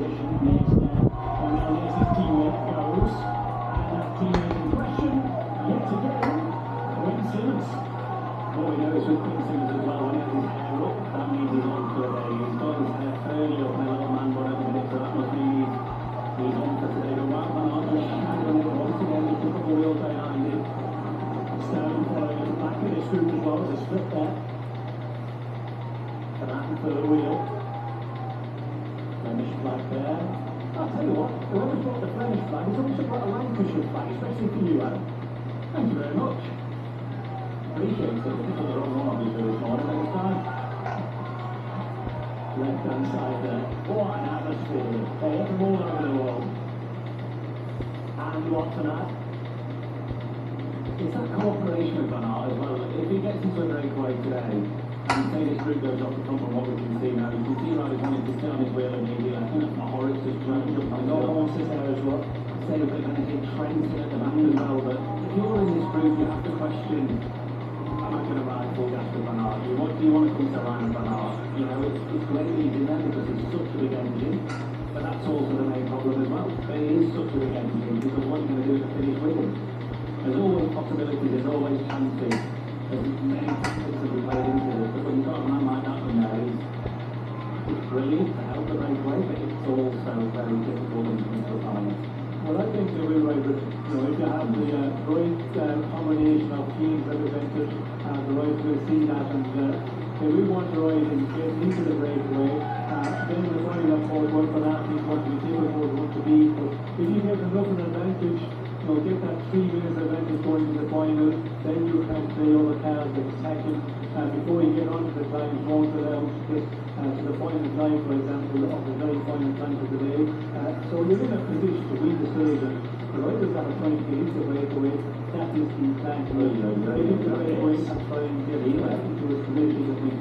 position. Needs there. And now there's his teammate goes. And that teammate in question, yet again, Quinn Simmons. What we know is with Quinn Simmons as well, when he has his hair up, that means he's on for the day. He's got his hair fairly up, my little man, whatever the minute, so that must mean he's on for today. But right on our just handling it once again, just a couple of wheels behind him. Sterling following at the back of this group as well, there's a split there. And that third wheel. Flemish flag there. I'll tell you what, whoever's got the Flemish flag has also got a Lancashire flag, especially for you, Adam. Thank you very much. Appreciate it. This was the wrong one, obviously, this morning, next time. Left hand side there. What an atmosphere. They have them all over the world. And what's an ad? It's that cooperation with Van Aert as well. If he gets into a breakaway today, and say this route goes off the front from what we can see now, you can see riders wanting to sit on his wheel and maybe, I think that's not Horrocks just trying to jump on his wheel. Horses there as well. Say we're going to hit Trenton at the back as well, but if you're in this group, you have to question, am I going to ride full gas with Van Aert? What do you want to come to ride with Van Aert? You know, it's great that he's in there because it's such a big engine, but that's also the main problem as well. But it is such a big engine because what are you going to do to finish with him? There's always possibilities, there's always chances. There's many tactics that we played into this, but when you've got a man like that in there, it's brilliant to help the breakaway, but it's also very difficult when it comes to a final. Well, I think they will ride with it. You know, if you have the right combination of teams represented, the riders will see that, and they will want to ride and get into the breakaway. Then the final up forward, one for that, he's going to be difficult, want to be. But if you get enough of an advantage, you know, get that 3 minutes advantage going to the final, then you can play all the cards and attacking before you get onto the time, going to the final time, for example, of the very final time of the day. So you're in a position to win the stage, and the riders that are trying to get into the breakaway, that is the plan to win. Get into the breakaway and try and get into a position that we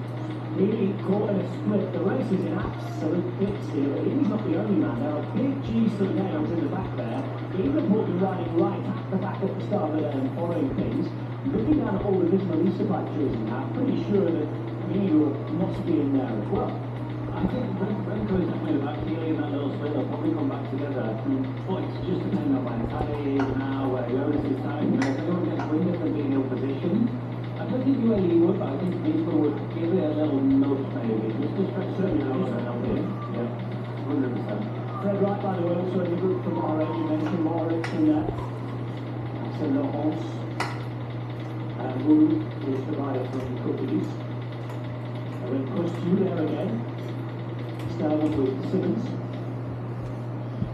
Really caught in a split. The race is in absolute bits here. He's not the only man. There are big G-stud nails in the back there. Liverpool been riding right at the back at the start of and following things. Looking down at all the original Easter bike jerseys now, I'm pretty sure that Mino must be in there as well. I think Renko is definitely about feeling that little split. They'll probably come back together. But it's just depending on where the tire is now, where Jonas is tight. You know, if anyone gets wind of them being ill positioned, I don't think UAE would, but I think people would give it a little nudge maybe, just to stretch certainly out and help him. Yeah, 100%. Fred Wright, by the way, also in the group from RA, you mentioned Moritz in there. That's a Laurence. And Wood is the rider from Cookies. And then push you there again. Sterling with Simmons.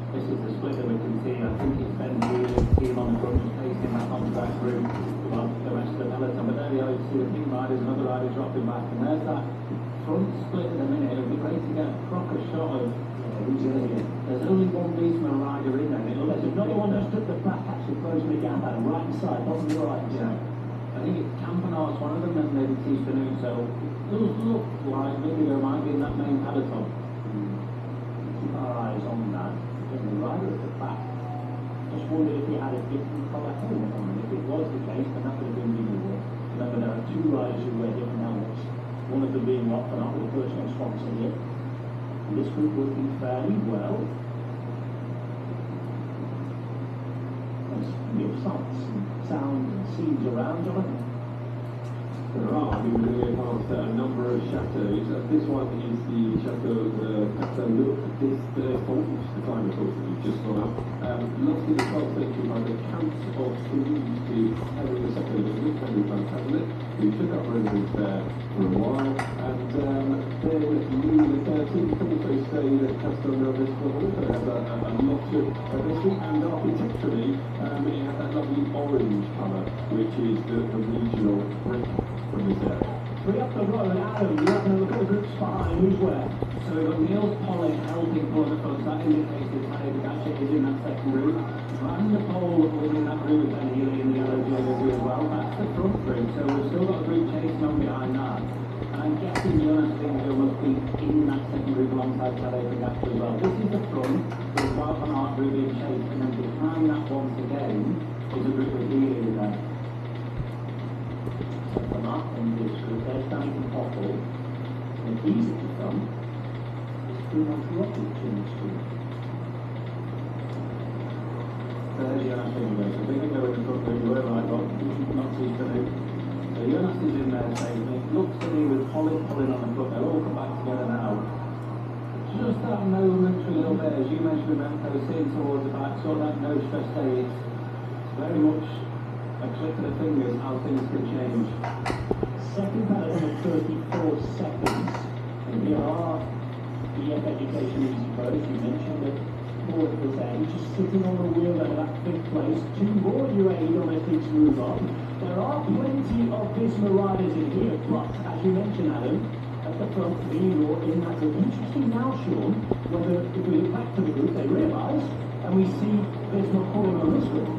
This is the split that we can see. I think it's Ben Wheeler's team on the front, just pasting back onto that group. Well, the rest of the peloton, but there you are, you see the team riders, another rider dropping back, and there's that front split in a minute. It would be great to get a proper shot of who's in here. There's only one Beastman rider in there, and it looks There's another one just at the back, actually closing the gap out, right side, bottom right. Yeah. I think it's Campanar's one of them, and maybe T-Spinoon, so it does look like maybe there might be in that main peloton. Keep our eyes on that. And the rider at the back, just wondered if he had a different colour helmet on, and if it was the case, then that would have been really good. Remember, there are two riders who wear different helmets, one of them being Rock Van Aert, the personal sponsor here. And this group working fairly well. There's plenty of sights and sounds and scenes around, Jonathan. There are. I mean, we're going past a number of chateaux. This one is the Chateau Look. This Fort, which is the climate course that we've just gone up. Lost in the 12th century by the Count of Toulouse to Henry II of England, Henry Plantagenet, who took up residence there for a while. And then Louis XIII also stayed at Castelnau this level, so it has a lot of history. And architecturally, it has that lovely orange colour, which is the regional brick from this area. Three up the road, Adam, you're having a look at the groups behind, who's where? So we've got Niels Pollitt helping pull the front, that indicates that Tadej Pogačar is in that second group. Van der Poel was in that group with Ben Healy in the yellow jersey as well. That's the front group, so we've still got a group chasing on behind that. And I'm guessing Jonas Vingegaard must be in that second group alongside Tadej Pogačar as well. This is the front, with Wout van Aert group being chased, and then behind that once again is a group with Healy in there. In this group, they're starting to popple. And he's at the front. Who wants to rock it in the street? Jonas anyway, so they can go in the front room, whoever I got, not too canoe. So Jonas is in there saying, it looks to me with Polly pulling on the foot, they'll all come back together now. Just that momentary little bit, as you mentioned, Remco, sitting towards the back, sort of that no stress day, it's very much a click of the fingers how things can change. Second penalty of 34 seconds. And here are EF Education Easy Pros, you mentioned it. Forward was there, just sitting on the wheel there, that fifth place. Two more UAE domestics move on. There are plenty of Pisma riders in here, but as you mentioned, Adam, at the front, Leonor in that group. Interesting now, Sean, whether if we look back to the group, they realise, and we see Pisma pulling on this group.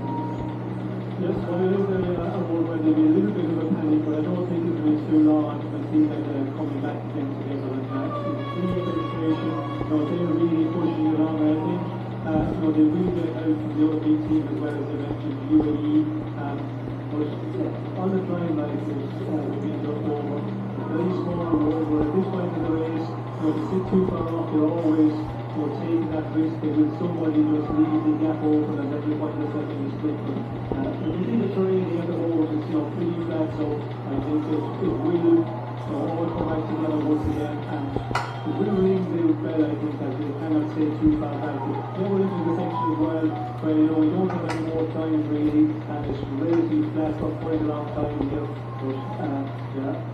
Yes, well, it is a world where there'll be a little bit of a panic, but I don't think it'll be too long. You can see that they're coming back again together. And you can see the administration, they're really pushing it on, I think. They will get out from the other big team as well, as I mentioned, UAE. But on the drawing line, we've been just over. Very small over. At this point in the race, to sit too far off, you're always taking that risk. They will somebody just leave the gap open and then you're going to set in the split. But you see the terrain here at the moment is pretty flat, so I think it will all come back together once again. And it will ring the bell, I think, as they cannot stay too far back. They were into the section as well, where we don't have any more time really, and it's relatively flat for quite a long time here. But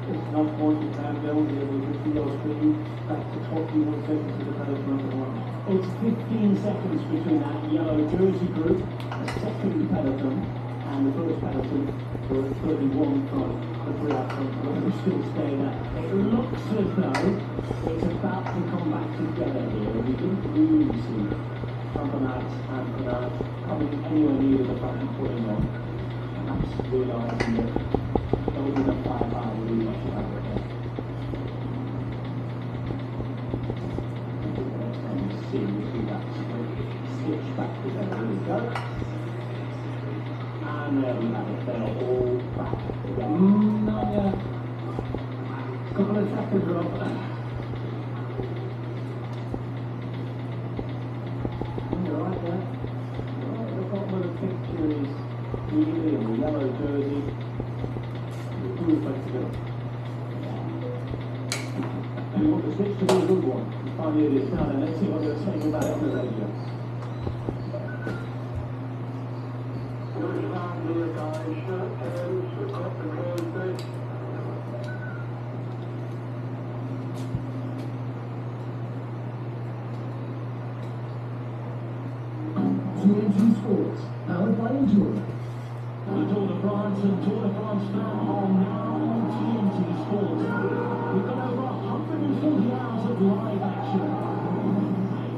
it's not going to climb down here. We can see those three back to 41 seconds to the penalty number one. It's 15 seconds between that yellow jersey group, the second peloton, and the first peloton for 31 from the three out front. We're still staying there. It looks as though it's about to come back together here. We didn't really see Campanat and Bernard coming anywhere near the front and putting on. Perhaps realising that there will be enough firepower to do much about it. See that switch back together. Here we go. And there we have it. They're all back together. Not yet. Couple of seconds, Rob. You're right there. Right at the bottom of the picture is Healy in the yellow jersey. The two back together. And we want the switch to be a good one. Oh, here it is now then. Let's see what they're saying about it on the radio. TNT Sports, powered by Enduro. The Tour de France and Tour de France now on TNT Sports. We've got over 140 hours of live action.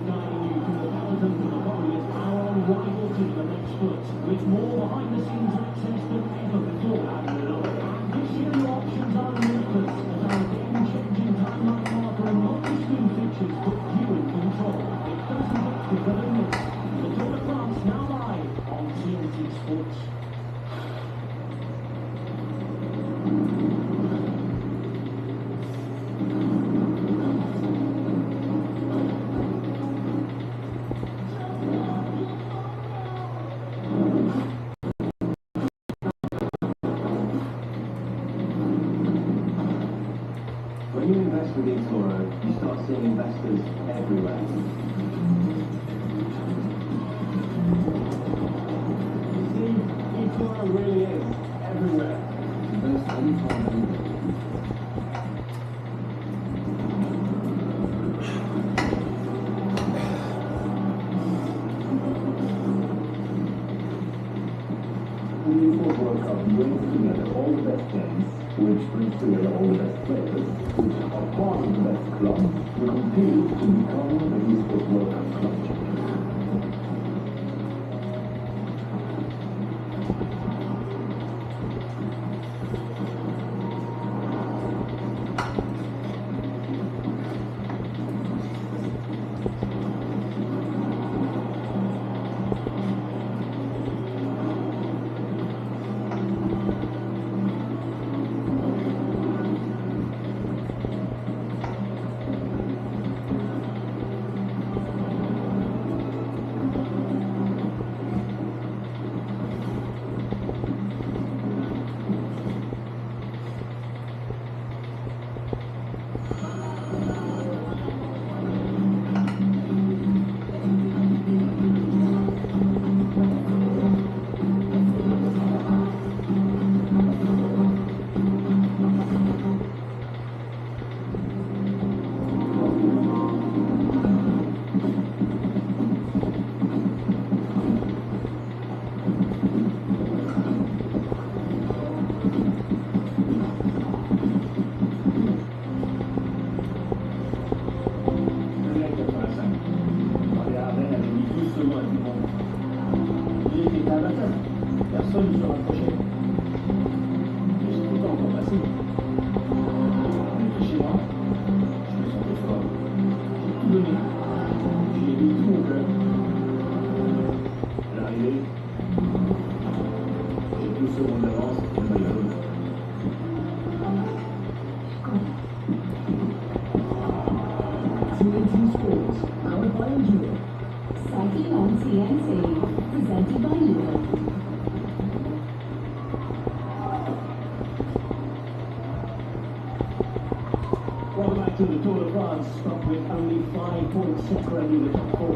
Guiding you from the peloton to the podium, our rival to the next foot, with more behind-the-scenes access than ever before. And this year the options are limitless, as our game-changing timeline marker and multi-screen features put you in control. It doesn't get bigger than this. The Tour de France now live on TNT Sports. When you invest with eToro, you start seeing investors everywhere. See, eToro really is everywhere. Invest anytime, anywhere. The eSports World Cup brings together all the best games, which brings together all the best players, which are part of the best clubs, who compete to become the eSports World Cup club champion. better. Personne ne sera accroché. Juste tout le temps pour passer. Chez moi, je me sentais fort. J'ai tout donné. J'ai mis tout mon cœur. L'arrivée, j'ai 12 secondes d'avance et le maillot jaune. TNT Sports, powered by Enduro. Cycling on TNT, presented by Lidl. Welcome back to the Tour de France. Stop with only 5 points separating the top four.